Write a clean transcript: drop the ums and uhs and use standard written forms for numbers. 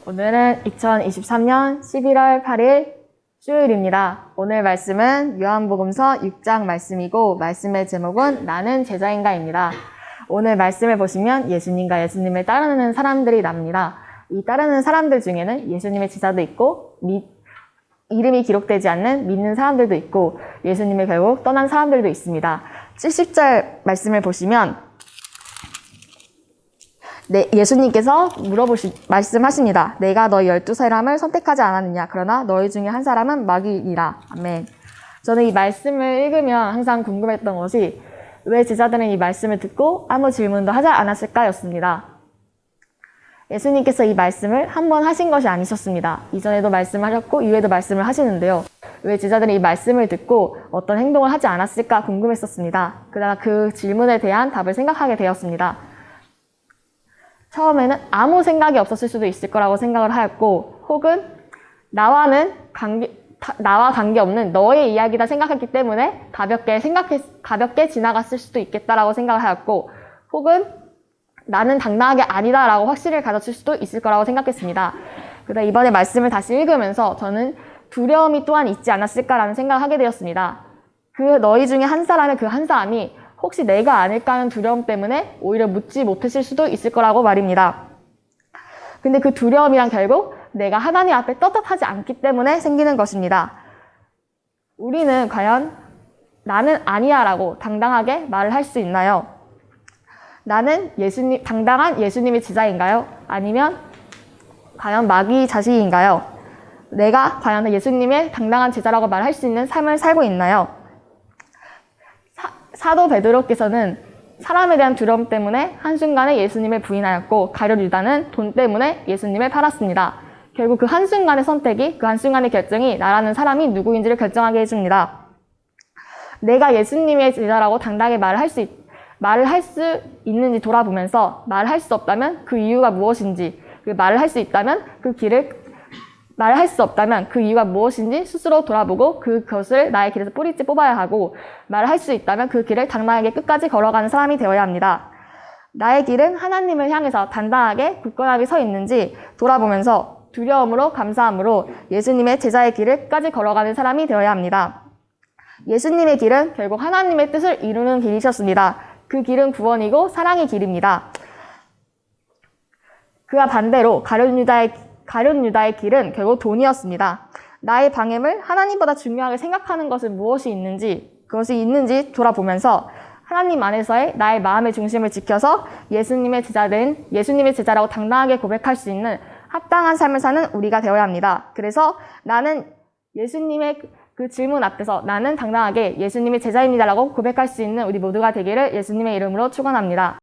오늘은 2023년 11월 8일 수요일입니다. 오늘 말씀은 요한복음서 6장 말씀이고 말씀의 제목은 나는 제자인가입니다. 오늘 말씀을 보시면 예수님과 예수님을 따르는 사람들이 납니다. 이 따르는 사람들 중에는 예수님의 제자도 있고 이름이 기록되지 않는 믿는 사람들도 있고 예수님을 결국 떠난 사람들도 있습니다. 70절 말씀을 보시면 예수님께서 말씀하십니다. 내가 너희 12사람을 선택하지 않았느냐. 그러나 너희 중에 한 사람은 마귀니라. 아멘. 저는 이 말씀을 읽으면 항상 궁금했던 것이 왜 제자들은 이 말씀을 듣고 아무 질문도 하지 않았을까였습니다. 예수님께서 이 말씀을 한 번 하신 것이 아니셨습니다. 이전에도 말씀하셨고 이후에도 말씀을 하시는데요. 왜 제자들이 이 말씀을 듣고 어떤 행동을 하지 않았을까 궁금했었습니다. 그러나 그 질문에 대한 답을 생각하게 되었습니다. 처음에는 아무 생각이 없었을 수도 있을 거라고 생각을 하였고 혹은 나와 관계없는 너의 이야기다 생각했기 때문에 가볍게 지나갔을 수도 있겠다라고 생각을 하였고 혹은 나는 당당하게 아니다라고 확신을 가졌을 수도 있을 거라고 생각했습니다. 그러다 이번에 말씀을 다시 읽으면서 저는 두려움이 또한 있지 않았을까라는 생각을 하게 되었습니다. 너희 중에 한 사람이 혹시 내가 아닐까 하는 두려움 때문에 오히려 묻지 못했을 수도 있을 거라고 말입니다. 근데 그 두려움이란 결국 내가 하나님 앞에 떳떳하지 않기 때문에 생기는 것입니다. 우리는 과연 나는 아니야 라고 당당하게 말을 할 수 있나요? 나는 당당한 예수님의 제자인가요? 아니면 과연 마귀 자식인가요? 내가 과연 예수님의 당당한 제자라고 말할 수 있는 삶을 살고 있나요? 사도 베드로께서는 사람에 대한 두려움 때문에 한순간에 예수님을 부인하였고 가룟 유다는 돈 때문에 예수님을 팔았습니다. 결국 그 한순간의 선택이, 그 한순간의 결정이 나라는 사람이 누구인지를 결정하게 해줍니다. 내가 예수님의 제자라고 당당하게 말을 할 수 있는지 돌아보면서 말할 수 없다면 그 이유가 무엇인지, 말을 할 수 있다면 말을 할 수 없다면 그 이유가 무엇인지 스스로 돌아보고 그것을 나의 길에서 뿌리째 뽑아야 하고 말을 할 수 있다면 그 길을 당당하게 끝까지 걸어가는 사람이 되어야 합니다. 나의 길은 하나님을 향해서 단단하게 굳건하게 서 있는지 돌아보면서 두려움으로 감사함으로 예수님의 제자의 길을 끝까지 걸어가는 사람이 되어야 합니다. 예수님의 길은 결국 하나님의 뜻을 이루는 길이셨습니다. 그 길은 구원이고 사랑의 길입니다. 그와 반대로 가룟 유다의 길은 결국 돈이었습니다. 나의 방임을 하나님보다 중요하게 생각하는 것은 그것이 있는지 돌아보면서 하나님 안에서의 나의 마음의 중심을 지켜서 예수님의 제자라고 당당하게 고백할 수 있는 합당한 삶을 사는 우리가 되어야 합니다. 그래서 나는 예수님의 그 질문 앞에서 나는 당당하게 예수님의 제자입니다라고 고백할 수 있는 우리 모두가 되기를 예수님의 이름으로 축원합니다.